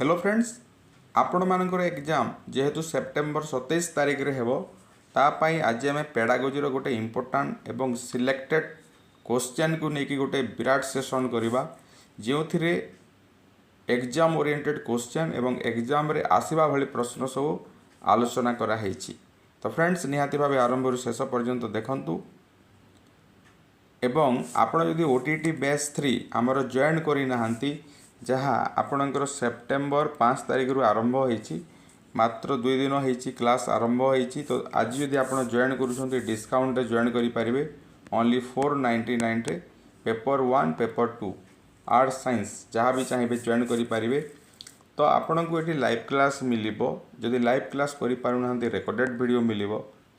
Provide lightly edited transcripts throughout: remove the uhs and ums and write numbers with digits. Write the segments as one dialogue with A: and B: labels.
A: Hello friends, आपण मानकर exam जेहेतु सेप्टेम्बर 27 तारिख रे हेबो तापाई आज आम पेडागोजी गोटे इम्पोर्टाट एवं सिलेक्टेड क्वेश्चन को लेकिन गोटे विराट सेशन करवा जो थी एग्जाम ओरिएंटेड क्वेश्चन एवं एग्जाम रे आसवा भली प्रश्न सब आलोचना कराई। तो फ्रेंड्स निहाती भाव आरंभ शेष पर्यंत देखंतु एवं आपण यदि ओटीटी बैच 3 आमर जॉइन करना जहाँ आपणकर सेप्टेम्बर 5 तारिख रु आरंभ होती मात्र 2 दिन होती क्लास आरंभ होती। तो आज जदि आप जॉइन कर डिस्काउंट जॉइन करेंगे ओनली 499 रे पेपर 1 पेपर 2 आर्ट साइंस जहाँ भी चाहिए जॉइन करेंगे। तो आपण को ये लाइव क्लास मिल जदि लाइव क्लास करें रेकर्डेड वीडियो मिल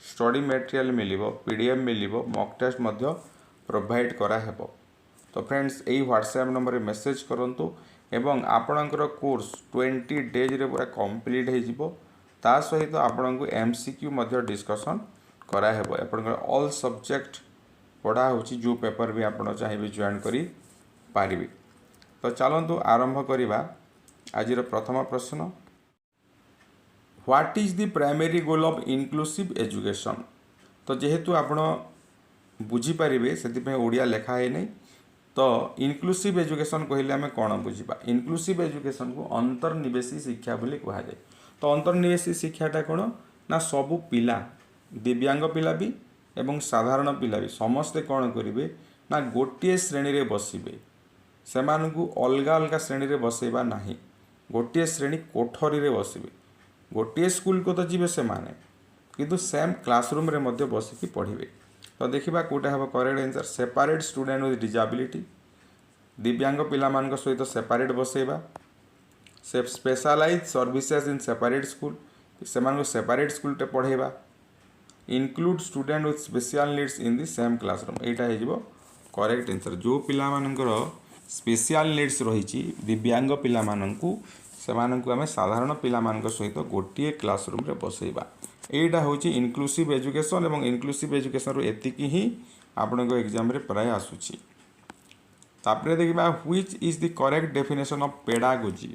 A: स्टडी मटेरियल मिल पीडीएफ मिल मॉक टेस्ट प्रोवाइड कराहेब। तो फ्रेंड्स यही व्हाट्सएप नंबर में मेसेज करंतु एवं आपणकर कोर्स 20 डेज रे पूरा कंप्लीट हो ता सहित आपण को एमसीक्यू डिस्कशन कराहेब। आपणकर ऑल सब्जेक्ट पढ़ा होची जो पेपर भी आपण चाहिए जॉइन करी पारिबे। तो चलंतु आरंभ करिबा आज प्रथम प्रश्न, what is the primary goal of inclusive education. तो जेहेतु आपण बुझी पारिबे से ओडिया लिखा है नहीं। तो इनक्लूसिव एजुकेशन कहले आम कौन बुझा, इनक्लूसिव एजुकेशन को अंतर्निवेशी शिक्षा बोली कह जाए। तो अंतर्निवेशी शिक्षाटा कौन ना सबू पिला दिव्यांग पिला भी एवं साधारण पिला भी समस्ते कौन करेंगे ना गोटे श्रेणी रे बसबे से अलग अलग श्रेणी रे बसैबा नहीं, गोटे श्रेणी कोठरी रे बसबे। गोटे स्कूल को तो जीवे से माने किंतु सेम क्लासरूम रे मध्य बसिकी पढ़े। तो देखा कौटा हम correct answer, separate student with disability दिव्यांग पिला मान सहित सेपरेट बसैबा, से specialise services in separate school से सेपरेट स्कूल टे पढ़ेबा, include student with special needs in the same classroom यहाँ हो करेक्ट आंसर। जो पिला मानकर स्पेशल नीड्स रही दिव्यांग पिला माननकु सेमानकु आमे साधारण पिला मानक सहित गोटे क्लासरूम रे बसैबा। एटा होची इनक्लूसिव एजुकेशन एवं इनक्लूसिव एजुकेशन रो एतिकी ही आपनको एग्जाम रे प्राय आसुची। तापरे देखिबा which is the correct definition of pedagogy.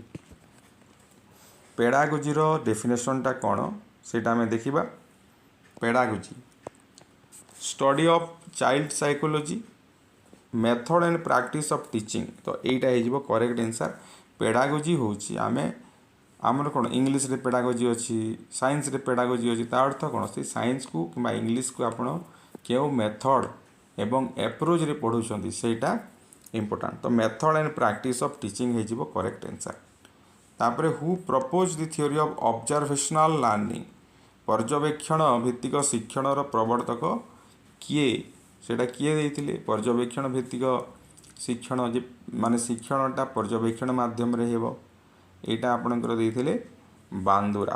A: Pedagogy रो डेफिनेशन टा कोन सेटा हमें देखिबा। Pedagogy study of child psychology method and practice of teaching. तो एटा हो करेक्ट आंसर। पेडागोजी होची आमे आमर कौन इंग्लीश रे पेडागोजी अच्छी साइंस रे पेडागोजी अच्छी ता अर्थ कौन से साइंस को कि इंग्लीश को आपण क्यों मेथड एवं एप्रोच रे पढ़ुछंती सेटा इम्पोर्टेंट। तो method and practice of teaching हो करेक्ट आंसर। तापरे who propose the theory of observational learning पर्यवेक्षण भित्तिक शिक्षण रो प्रवर्तक किए सेटा किए देथिले। पर्यवेक्षण भित्तिक शिक्षण जे माने शिक्षणटा पर्यवेक्षण माध्यम रे हेबो एटा आपणकर देथिले बांदुरा।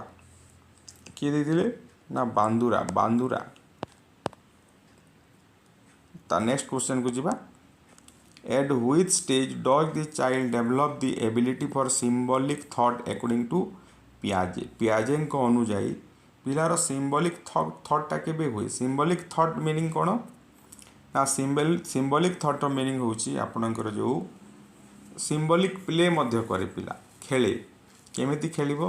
A: किए देथिले ना बांदुरा। ता नेक्स्ट क्वेश्चन को जिबा, at which stage does the child develop the ability for symbolic thought according to पियाजे। पियाजे को अनुଯାयी पिलार सिंबॉलिक थॉटटा केबे हुए। सिंबॉलिक थॉट मीनिंग कोन ना सिंबॉलिक थॉट मीनिंग होची आपणकर जो सिंबॉलिक प्ले मध्य करे पिला खेले केमिति खेलिबो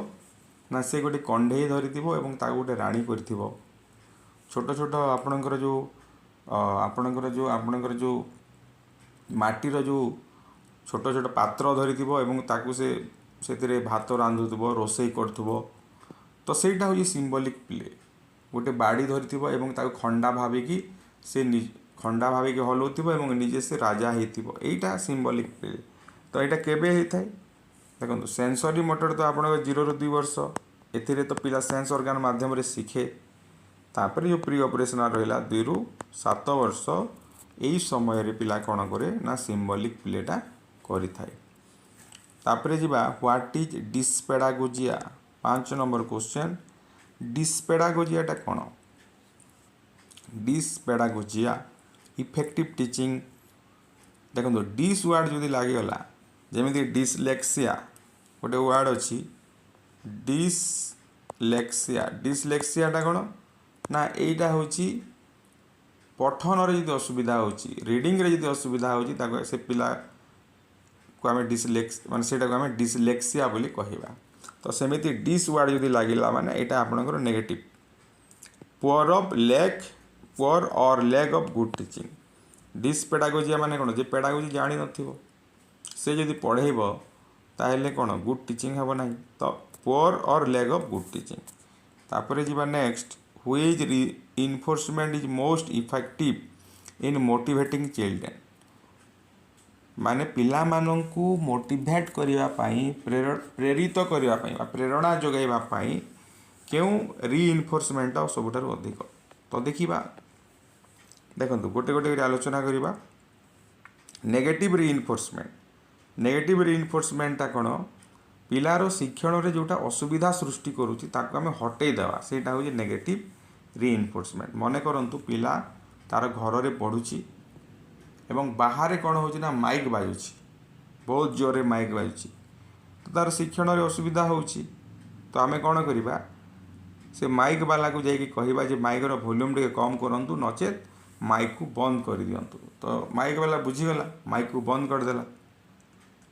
A: ना से गोटे कंढे धरी एवं ताको गोटे राणी करथिबो। छोट छोट आपणकर जो माटीर जो छोट छोट पात्र धरी एवं ताकू से भात रांधुथबो रोसई करथबो। तो सेटा हो सिंबॉलिक प्ले। गोटे बाड़ी धरी एवं ताको खंडा भाविकी से खंडा भाविकी हलौथिबो एवं निजे से राजा हेतिबो एटा सिंबॉलिक प्ले। तो यहाँ केबे होता है देखो सेंसरी मोटर तो आप 0 ରୁ 2 वर्ष एथिरे तो पिला सेंस ऑर्गन माध्यम रे शिखे। तापर जो प्री ऑपरेशनल रहिला 2 ରୁ 7 वर्ष यही समय रे पिला कौन करे ना सिंबॉलिक प्लेटा करि थाए। तापर जिबा व्हाट इज डिस्पेडागोजिया 5 नंबर क्वेश्चन। डिस्पेडागोजियाटा कौन। डिस्पेडागोजिया इफेक्टिव टीचिंग देखो डिस वर्ड जो लगिगला जमी डिसलेक्सिया गोटे वर्ड अच्छी डिसलेक्सिया। डिसलेक्सियाटा कौन ना यहीटा हूँ पठन रे यदि असुविधा होची रीडिंग रे यदि असुविधा होची ताको से पिला को आम माने सेटा को आम डिसलेक्सिया बोली कहवा। तो सेमिति डिस वर्ड जदि लगिला माने एटा आपनकर negative. Poor of lack poor और lack of good teaching. This pedagogy माने कोन जे पेडागोजी जानि नथिबो से जदि पढ़ेइबो ताहेले कोन गुड टीचिंग हेबो नाही। तो पुअर और लैक ऑफ गुड टीचिंग। तापरे जीवा next, which reinforcement is most effective in motivating children. माने पिला माननकु मोटिवेट करिवा पाई प्रेरित करिवा पाई प्रेरणा जोगाइबा पाई केउ रीइंफोर्समेंट सबुठारु अधिक। तो देखिबा देखंतु गोटे गोटे आलोचना करिबा। Negative reinforcement. नेगेटिव रीइंफोर्समेंटा कोन पिलार शिक्षण रे जोटा असुविधा सृष्टि करूची ताको आमे हटेई देवा सेटा होजे नेगेटिव रीइंफोर्समेंट। मने करंतु पिला तार घर रे पढुची एवं बाहर कौन हो माइक बाजुची बहुत जोरे माइक बाजुची तो तार शिक्षण रे असुविधा होची। तो आमे कौन करिबा से माइक वाला को जाइए कहवा जे माइक रो वॉल्यूम टे कम करंतु नचेत माइक को बंद कर दियंतु। तो माइक वाला बुझीगला माइक को बंद करदेला।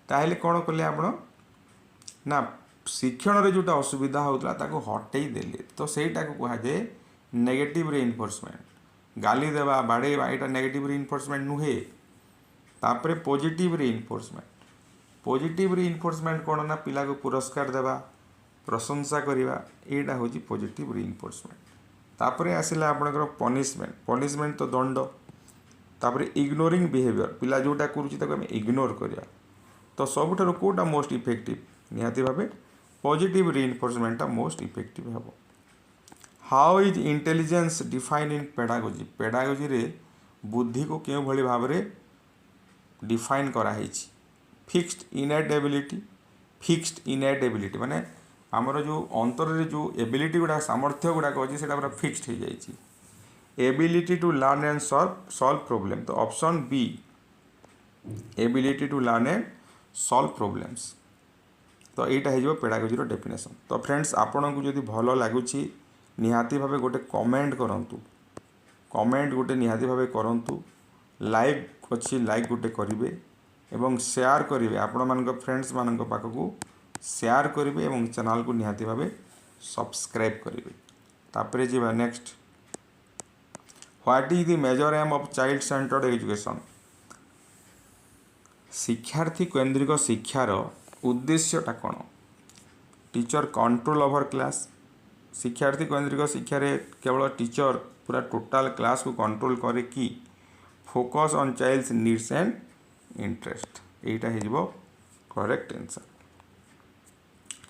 A: ताहले कौन कले आपण ना शिक्षण रे जोटा असुविधा होता ताको हटेई देले। तो सेटा को कहा जाए नेगेटिव रीइंफोर्समेंट। गाली देवा बाड़ेवा एटा नेगेटिव रीइंफोर्समेंट नुहे। तापरे पॉजिटिव रीइंफोर्समेंट। पॉजिटिव रीइंफोर्समेंट कौन ना पिला को पुरस्कार देवा प्रशंसा करवा एटा होची पॉजिटिव रीइंफोर्समेंट। तापरे आसिला आपनकर पनिशमेंट। पनिशमेंट तो दंड। तापरे इग्नोरिंग बिहेवियर पिला जोटा करूची ताको हम इग्नोर करिया। तो सबुठारु कोटा मोस्ट इफेक्टिव निहाती भाबे पॉजिटिव रीइंफोर्समेंट मोस्ट इफेक्टिव हेबो। How is intelligence define in pedagogy. Pedagogy रे बुद्धि को केउ भली भाव रे डिफाइन करा हैछि। Fixed innate ability. Fixed innate ability माने आमर जो अंतर रे जो एबिलिटी गुडा सामर्थ्य गुडा अछि सेटा पूरा फिक्स्ड हो जाइछि। Ability to learn and solve problem. तो option B ability to learn and solve problems. तो यहाँ हो पेडागोजी रो डेफिनेशन। तो फ्रेंड्स आपन को जदि भल लगुची निहाती भावे गोटे कमेंट करंतु। कमेंट गोटे निहाती भावे करंतु। लाइक अच्छी लाइक गोटे करिवे एवं शेयर करिवे आपण मान फ्रेंड्स मान पाखक शेयर करिवे एवं चैनल को निहाती भावे सब्सक्राइब करिवे। तापरे जीवा next, what is the major aim of child centred education. शिक्षार्थी केंद्रिक शिक्षार उद्देश्यटा कौन। Teacher control over class. शिक्षार्थी केंद्रिक शिक्षा रे केवल टीचर पूरा टोटाल क्लास को कंट्रोल करे कि focus on child's needs and interest. एटा हेजिबो correct answer.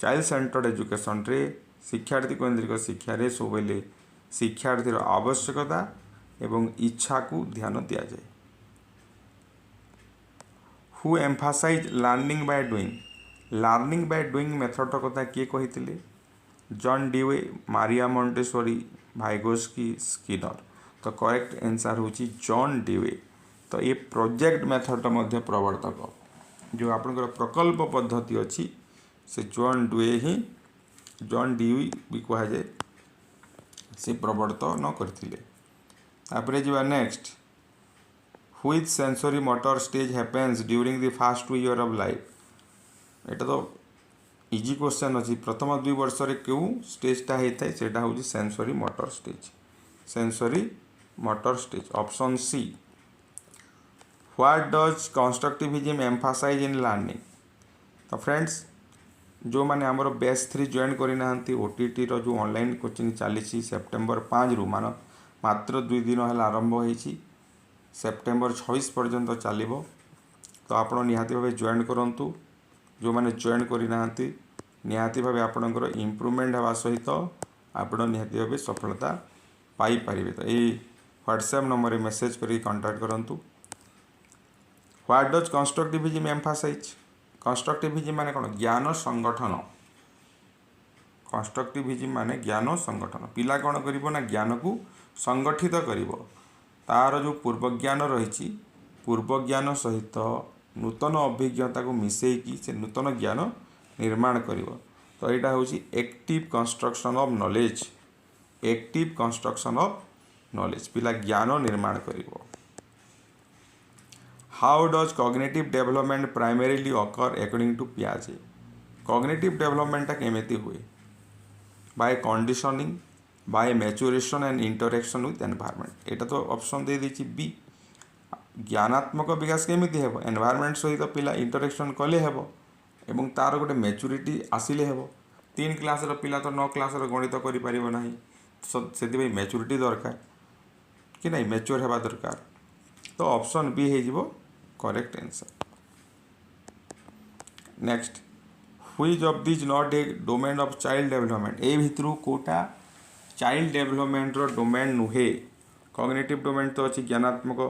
A: Child centred education रे शिक्षार्थी केंद्रिक शिक्षा रे सबले शिक्षार्थी आवश्यकता एवं इच्छा को ध्यान दिया जाए। Who emphasise learning by doing. Learning by doing method कथा किए कही। John डीवे, Maria Montessori, भाइगोस्की, Skinner. तो करेक्ट आंसर होची जॉन डीवे। तो ये प्रोजेक्ट मेथड मध्य प्रवर्तक जो आपनकर प्रकल्प पद्धति अच्छी से जॉन डीवे भी कहा जाए से प्रवर्तन करथिले। तापरे जीवा next, which sensory motor stage happens during the first 2 years of life. एटा तो इजी क्वेश्चन अच्छी। प्रथम 2 वर्ष रे क्यों स्टेजटा होता है सेटा होची sensory motor stage. Sensory motor stage option C. What does constructivism emphasise in learning. तो फ्रेंड्स जो मैंने आमर बैच 3 जॉइन करना ओटीटी रो जो ऑनलाइन कोचिंग चली सेप्टेम्बर 5 रु मात्र 2 दिन है आरंभ होती सेप्टेम्बर 26 पर्यंत चलो। तो आपण निहाती भाव जॉइन करूँ। जो मैंने जॉइन करना निहाती भाव आपणकर इम्प्रूवमेंट होगा सहित आपण निहाती भाव सफलता पाइपर। तो ये व्हाट्सएप नंबर मेसेज कर कांटेक्ट करूँ। What does constructivism emphasise. Constructivism माने कौन ज्ञान संगठन। कंस्ट्रक्टिविज्म माने ज्ञान संगठन। पिला कौन करिवो ना ज्ञान को संगठित करिवो। तार जो पूर्व ज्ञान रही पूर्व ज्ञान सहित नूतन अभिज्ञता को मिसेकी से नूतन ज्ञान निर्माण करिवो। तो यहाँ हूँ active construction of knowledge. Active construction of knowledge पिला ज्ञान निर्माण करिवो। How does cognitive development primarily occur according to पियाजे कॉग्निटिव डेवलपमेंट केमिति हुए by conditioning by maturation and interaction with environment एटा तो ऑप्शन दे देछि बी ज्ञानात्मक विकास केमिति हेबो एनवायरनमेंट सहित पिला इंटरेक्शन कले हेबो एवं तार गोटे मैच्योरिटी आसिले हेबो 3 क्लास रो पिला तो 9 क्लास रो गणित करि परिबो नाही से मैच्योरिटी दरकार कि नहीं मैच्योर हेबा दरकार तो ऑप्शन बी हे जिवो correct answer next which of this not a domain of child development ए भितरु कोटा चाइल्ड डेवलपमेंट रो डोमेन नुहे कॉग्निटिव डोमेन तो अछि ज्ञानात्मक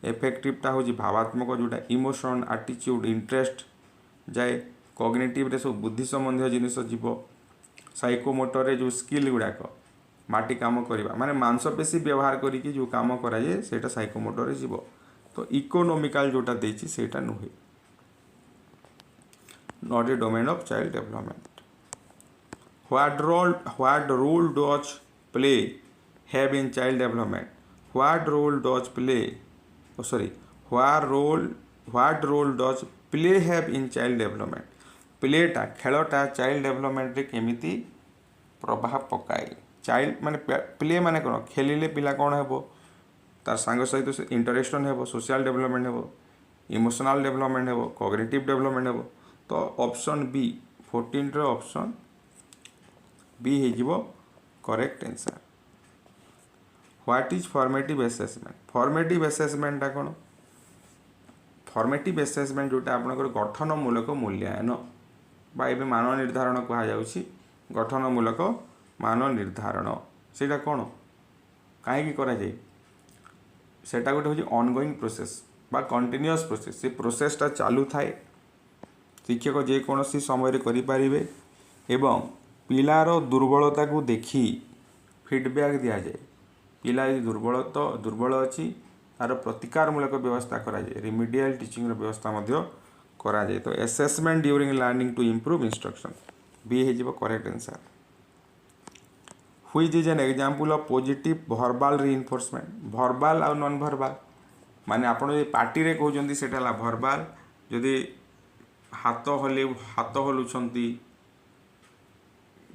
A: एफेक्टिवटा हूँ भावात्मक जोटा इमोशन एटीट्यूड इंटरेस्ट जाए कॉग्निटिव रे सब बुद्धि संबंधी जिनिस जीव साइकोमोटर जो स्किल गुड़ाक माटी काम करवा माने मांसपेशी व्यवहार करिकी जो काम कराए सेटा साइकोमोटर जीव तो इकोनोमिकल जोटा देछि सेटा नुहे not a domain of child development what role does play have in child development what role does play what role does play have in child development प्लेटा खेलटा चाइल्ड डेवलपमेंट रे केमिति प्रभाव पकाए चाइल्ड माने प्ले माने कोन खेलिले पिला कोन हेबो तार संग सहित इंटरेक्शन हेबो सोशल डेवलपमेंट हेबो इमोशनल डेवलपमेंट हेबो कॉग्निटिव डेवलपमेंट हेबो तो ऑप्शन बी 14 रो ऑप्शन बी हे जिवो correct answer what is formative assessment formative assessment टा कोन फॉर्मेटिव असेसमेंट जोटा आपनकर गठनमूलक मूल्यांकन बा एबे मान निर्धारण कहा जाउछि गठनमूलक मान निर्धारण सेटा कोन काहे करा जाय सेटा गोटे होछि ऑनगोइंग प्रोसेस बा कंटिन्यूअस प्रोसेस से प्रोसेसटा चालू थाए शिक्षक जे कोनोसी समय रे करि परिबे एवं पिलार दुर्बलता को देखि फीडबैक दिया जाए पिला दुर्बल अच्छी तार प्रतिकारमूलक व्यवस्था करा जाए रिमिडियल टीचिंग व्यवस्था मध्य करा जाए तो assessment during learning to improve instruction B हे जिवो correct answer which is an example of positive verbal reinforcement verbal और नॉन वर्बल माने आपण जे पार्टी रे कहउचंती सेटा ला वर्बल जदि हाथ हलुछंती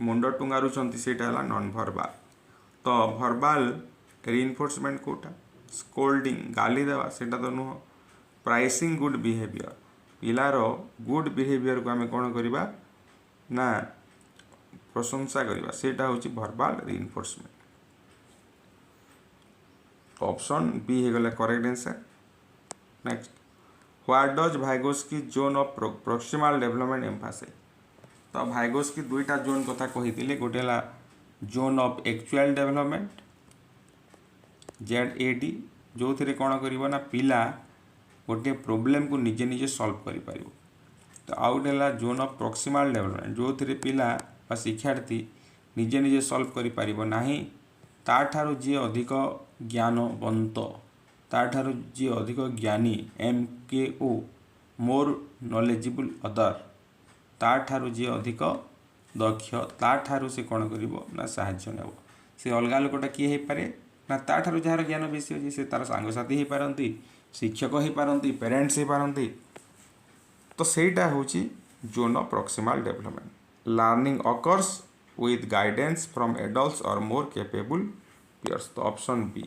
A: मुंड टुंगारुछंती सेटा ला नॉन वर्बल तो वर्बल रीइंफोर्समेंट कोटा स्कोल्डिंग गाली देवा सेटा तो नुह प्राइसिंग गुड बिहेवियर पिलार गुड बिहेवियर को आम कौन करवा ना प्रशंसा करवा सेटा होची वर्बल रीइंफोर्समेंट ऑप्शन बी हे गला correct answer next what does Vygotsky zone of proximal development emphasise तो भाइगोस्की दुईटा जोन कथा कही गोटे ला zone of actual development ZAD जो थे कौन कर पिला गोटे प्रोब्लेम को निजे निजे सॉल्व कर तो आउ गोटे जोन ऑफ प्रोक्सिमल डेवलपमेंट जो थे पिला शिक्षार्थी निजे निजे सॉल्व कर ताठारु जी अधिक ज्ञानवंत ताठारु जी अधिक ज्ञानी MKO मोर नॉलेजेबल अदर ताठारु जी अधिक दक्ष ताठारु से कौन कर साहाय्य नेब से अलग लोकटा किए हो पारे ना ताठारु जार ज्ञान बेसी अच्छी से तार सांगसाथी हो पारती शिक्षक हो पारती पेरेंट्स हो पारती तो सहीटा हूँ zone of proximal development learning occurs with guidance from adults or more capable peers तो ऑप्शन बी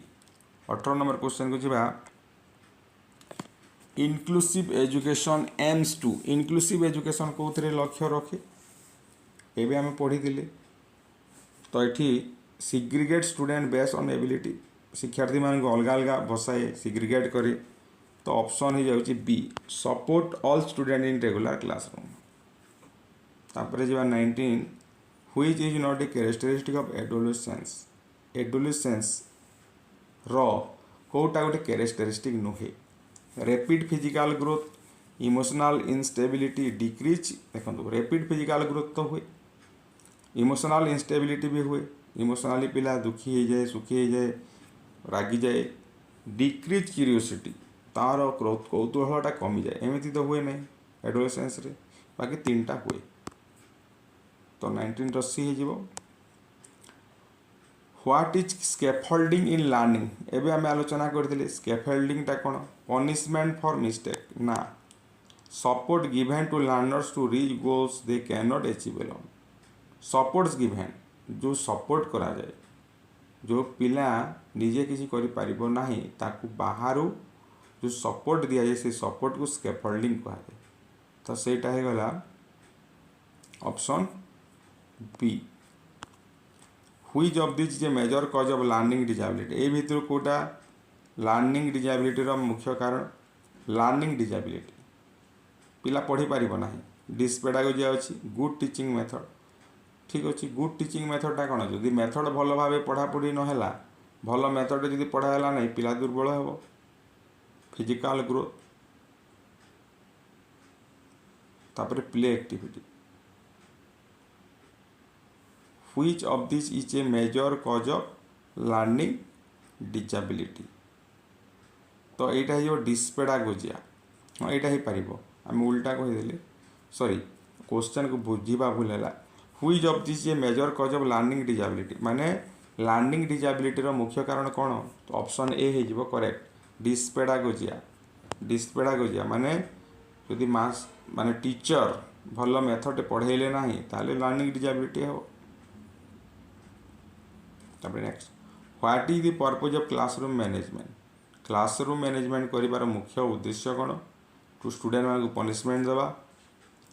A: 18 नंबर क्वेश्चन को जीवा inclusive education aims to inclusive education कौन लक्ष्य रखे ये आम पढ़ी तो ये segregate student based on ability शिक्षार्थी मान अलग अलग बसाए सिग्रिगेट करे तो ऑप्शन हो जाउची B support all student in regular classroom तापर जीवा 19 which is not a characteristic of adolescence रो कोटा गोटे कैरेक्टरिस्टिक नुहे rapid physical growth emotional instability decrease देखो रैपिड फिजिकल ग्रोथ तो हुए इमोशनल इनस्टेबिलिटी भी हुए इमोशनली पिला दुखी हो जाए सुखी हो जाए रागी जाए डिक्रीज क्यूरियोसिटी तार कौतूहलटा कमी जाए एमती तो हुए नहीं एडोलेसेंस रे बाकी 3टा हुए तो 19 सी हो what is scaffolding in learning एबे आम आलोचना करथिले स्कैफोल्डिंग टा कोन पनिशमेंट फॉर मिस्टेक ना support given to learners to reach goals they can not achieve alone supports given जो सपोर्ट करा जाए जो पिला निजे किसी करि परिबो नाही ताकू बाहरु जो सपोर्ट दिया जाए से सपोर्ट को स्कैफोल्डिंग कहा जाए तो सेटा है गला option B which of this is a major cause of learning disability ए भितर कोटा लर्निंग डिसेबिलिटी रो मुख्य कारण लर्निंग डिसेबिलिटी पिला पढ़ी पारिबो नाही डिसपेडागोजी अछि गुड टीचिंग मेथड ठीक अच्छे गुड टीचिंग मेथडटा कौन जदि मेथड भल भाव पढ़ापढ़ी नहला भल मेथड जदि पढ़ाला नहीं पिला दुर्बल हे फिजिकल ग्रोथ तापर play activity which of this is a major cause of learning disability तो यहाँ हो डिस्पेडागोजिया हाँ यहाँ हो पार आम उल्टा कहीदेले सॉरी क्वेश्चन को बुझा भूल है which of this a major cause of learning disability माने लर्निंग डिसेबिलिटी रो मुख्य कारण कौन तो ऑप्शन ए हो करेक्ट डिस्पेडागोजिया माने यदि मास माने टीचर भल मेथड पढ़ेले ना ताले लर्निंग डिसेबिलिटी हो तापर next what is the purpose of classroom management करिवार मुख्य उद्देश्य कौन टू स्टूडेंट मान पनिशमेंट देवा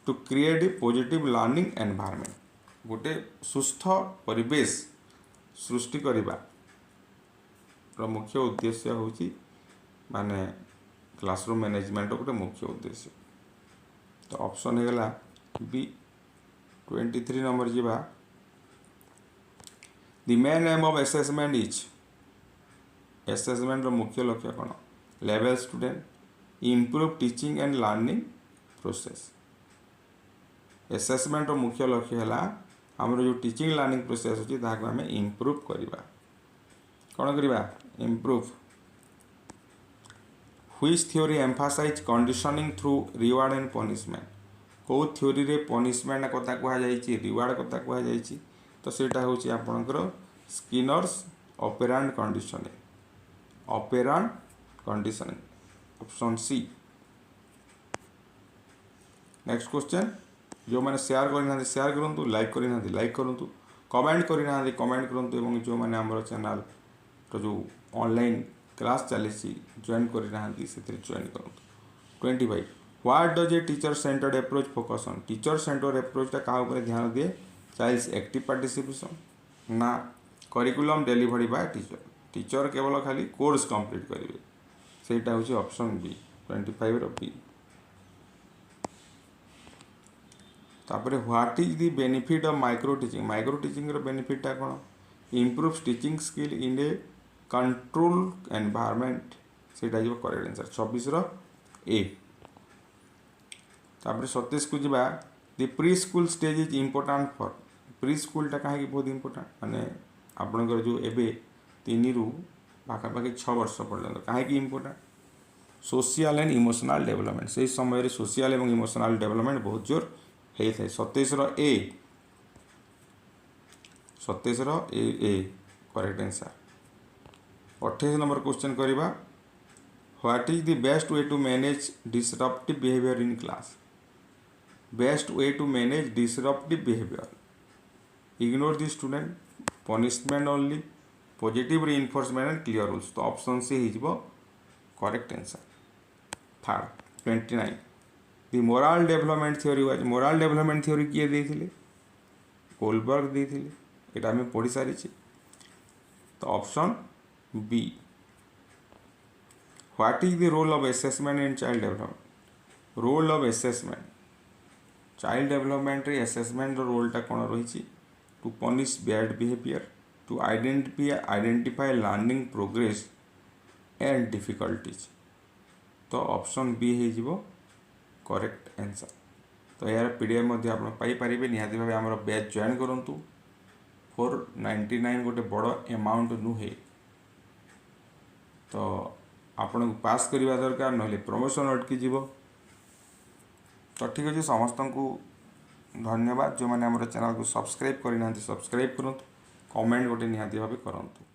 A: to create a positive learning environment गोटे सुस्थ परिवेश सृष्टि करिबा रो मुख्य उद्देश्य होची माने क्लासरूम मैनेजमेंट गोटे मुख्य उद्देश्य तो ऑप्शन है गला बी 23 नंबर जीवा the main aim of assessment is assessment रो मुख्य लक्ष्य कौन level student improve teaching and learning process assessment रो मुख्य लक्ष्य है आमर जो टीचिंग लर्निंग प्रोसेस अच्छी ताकू आम इम्प्रूव करवा कौन करवा improve which theory emphasise conditioning through reward and punishment कौ थ्योरी रे पनिशमेंट कथा कहुई रिवार्ड कथा कहुई तो सेटा हूँ आपणकर Skinner's operant conditioning option C next question जो मैंने शेयर करना शेयर करूँ लाइक करना लाइक करूँ कमेंट करना कमेंट करूँ जो मैंने आम चैनल तो जो ऑनलाइन क्लास चली जॉइन करना से जॉइन करूँ 25 what does a teacher centred approach focus on teacher centred अप्रोचटा क्या ध्यान दिए चाइल्ड्स एक्टिव पार्टिसिपेशन ना करिकुलम डिलीवरी बाय टीचर केवल खाली कोर्स कंप्लीट करेंगे सेटा हूँ ऑप्शन बी 25 रो बी तापर what is the benefit of micro teaching रो बेनिफिटा कौन improve teaching skill in a control environment सेटा जो करेक्ट आंसर 26 रो ए तापर 27 को जीवा the preschool stage is important for प्री स्कूलटा कहीं बहुत इम्पोर्टेंट माने आपनकर जो एबे 3 रू पाखापाखि 6 वर्ष पर्यंत कहीं important social and emotional development से समय सोशल और इमोशनल डेवलपमेंट बहुत जोर होता है 27 रो ए 27 रो ए करेक्ट आंसर 28 नंबर क्वेश्चन करवा what is the best way to manage disruptive behaviour in class best way to manage disruptive behaviour ignore the student punishment only positive reinforcement and clear rules तो option C हो correct answer third 29 the moral development theory was moral development theory किए देथिले Kohlberg देथिले एटा हम पढ़ी सारी तो option B what is the role of assessment in child development role of assessment child development रे असेसमेंट रोलटा कौन रही to punish bad behaviour to identify learning progress and difficulties तो ऑप्शन बी हो करेक्ट आंसर तो यार PDF आप Piper निहाती भाव आम बैच जॉइन करूँ 499 गोटे बड़ अमाउंट नुहे तो आपन को पास करवा दरकार ना प्रमोशन अटकी जीव तो ठीक अच्छे समस्त को धन्यवाद जो मैंने आम चैनल को सब्सक्राइब करना सब्सक्राइब करूँ कमेंट गोटे निहाती भाव करंतु।